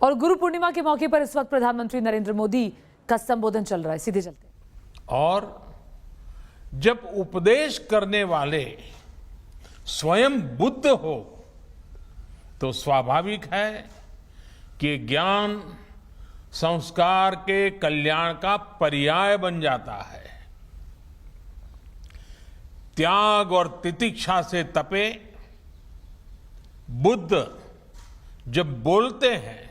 और गुरु पूर्णिमा के मौके पर इस वक्त प्रधानमंत्री नरेंद्र मोदी का संबोधन चल रहा है। सीधे चलते हैं। और जब उपदेश करने वाले स्वयं बुद्ध हो तो स्वाभाविक है कि ज्ञान संस्कार के कल्याण का पर्याय बन जाता है। त्याग और तितिक्षा से तपे बुद्ध जब बोलते हैं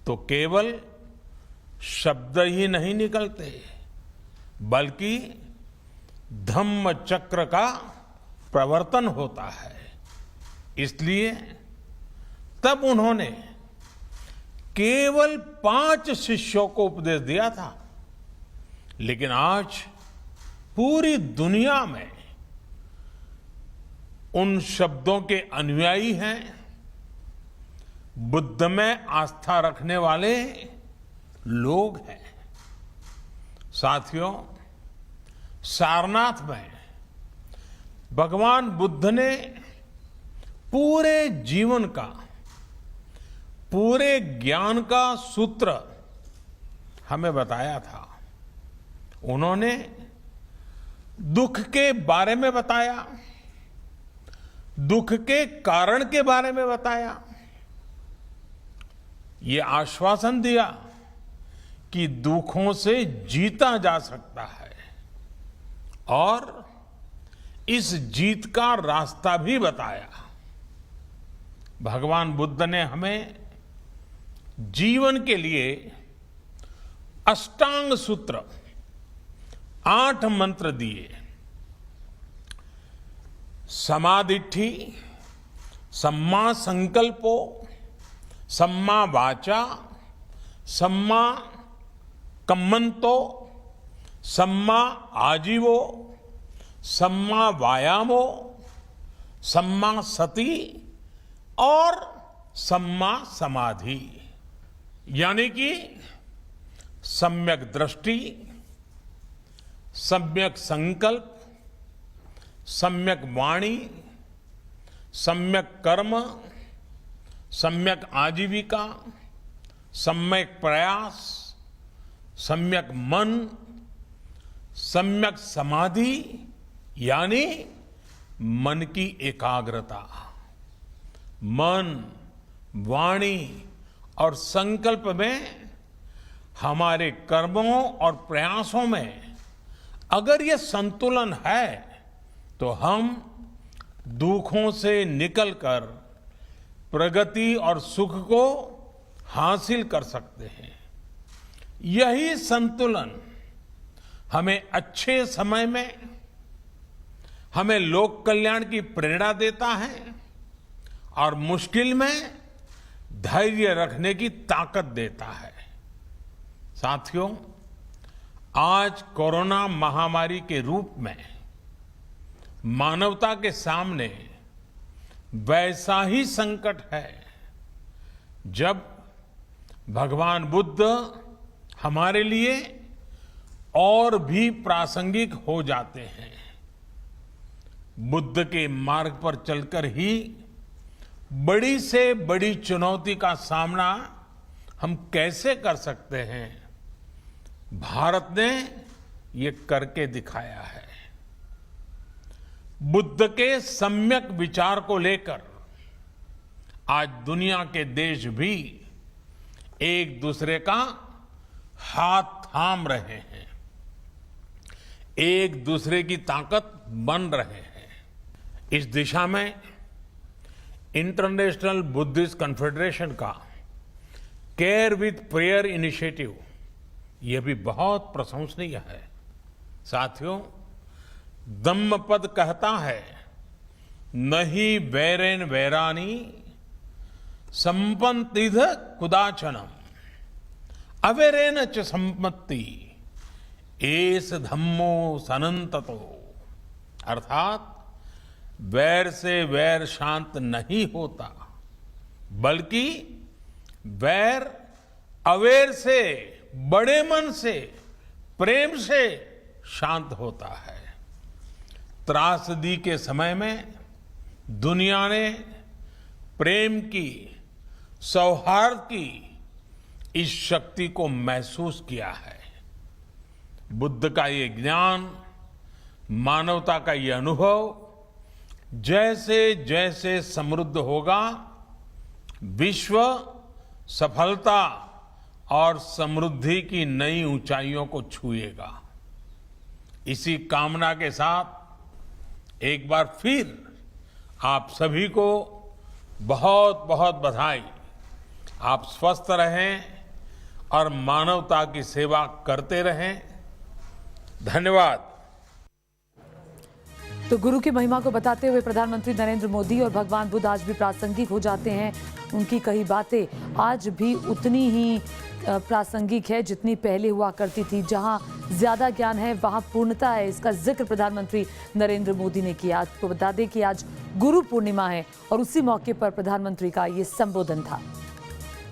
तो केवल शब्द ही नहीं निकलते बल्कि धम्म चक्र का प्रवर्तन होता है। इसलिए तब उन्होंने केवल 5 शिष्यों को उपदेश दिया था, लेकिन आज पूरी दुनिया में उन शब्दों के अनुयायी हैं। बुद्ध में आस्था रखने वाले लोग हैं। साथियों, सारनाथ में भगवान बुद्ध ने पूरे जीवन का, पूरे ज्ञान का सूत्र हमें बताया था। उन्होंने दुख के बारे में बताया, दुख के कारण के बारे में बताया, ये आश्वासन दिया कि दुखों से जीता जा सकता है और इस जीत का रास्ता भी बताया। भगवान बुद्ध ने हमें जीवन के लिए अष्टांग सूत्र 8 मंत्र दिए। समाधिठि, सम्मा संकल्पो, सम्मा वाचा, सम्मा कम्मंतो, सम्मा आजीवो, सम्मा वायामो, सम्मा सति और सम्मा समाधि। यानी कि सम्यक दृष्टि, सम्यक संकल्प, सम्यक वाणी, सम्यक कर्म, सम्यक आजीविका, सम्यक प्रयास, सम्यक मन, सम्यक समाधि यानी मन की एकाग्रता। मन, वाणी और संकल्प में, हमारे कर्मों और प्रयासों में अगर ये संतुलन है तो हम दुखों से निकलकर प्रगति और सुख को हासिल कर सकते हैं। यही संतुलन हमें अच्छे समय में, हमें लोक कल्याण की प्रेरणा देता है और मुश्किल में धैर्य रखने की ताकत देता है। साथियों, आज कोरोना महामारी के रूप में मानवता के सामने वैसा ही संकट है जब भगवान बुद्ध हमारे लिए और भी प्रासंगिक हो जाते हैं। बुद्ध के मार्ग पर चलकर ही बड़ी से बड़ी चुनौती का सामना हम कैसे कर सकते हैं, भारत ने ये करके दिखाया है। बुद्ध के सम्यक विचार को लेकर आज दुनिया के देश भी एक दूसरे का हाथ थाम रहे हैं, एक दूसरे की ताकत बन रहे हैं। इस दिशा में इंटरनेशनल बुद्धिस्ट कॉन्फेडरेशन का केयर विद प्रेयर इनिशिएटिव यह भी बहुत प्रशंसनीय है। साथियों, धम्मपद कहता है, नहीं वैरेन वैरानी संपत्तिध कुदाचनम अवैरेन च संपत्ति एस धम्मो सनंततो। अर्थात वैर से वैर शांत नहीं होता, बल्कि वैर अवैर से, बड़े मन से, प्रेम से शांत होता है। त्रासदी के समय में दुनिया ने प्रेम की, सौहार्द की इस शक्ति को महसूस किया है। बुद्ध का ये ज्ञान, मानवता का ये अनुभव जैसे जैसे समृद्ध होगा, विश्व सफलता और समृद्धि की नई ऊंचाइयों को छुएगा। इसी कामना के साथ एक बार फिर आप सभी को बहुत बहुत बधाई। आप स्वस्थ रहें और मानवता की सेवा करते रहें। धन्यवाद। तो गुरु की महिमा को बताते हुए प्रधानमंत्री नरेंद्र मोदी और भगवान बुद्ध आज भी प्रासंगिक हो जाते हैं। उनकी कही बातें आज भी उतनी ही प्रासंगिक है जितनी पहले हुआ करती थी। जहां ज्यादा ज्ञान है वहां पूर्णता है, इसका जिक्र प्रधानमंत्री नरेंद्र मोदी ने किया। आपको बता दें कि आज गुरु पूर्णिमा है और उसी मौके पर प्रधानमंत्री का ये संबोधन था।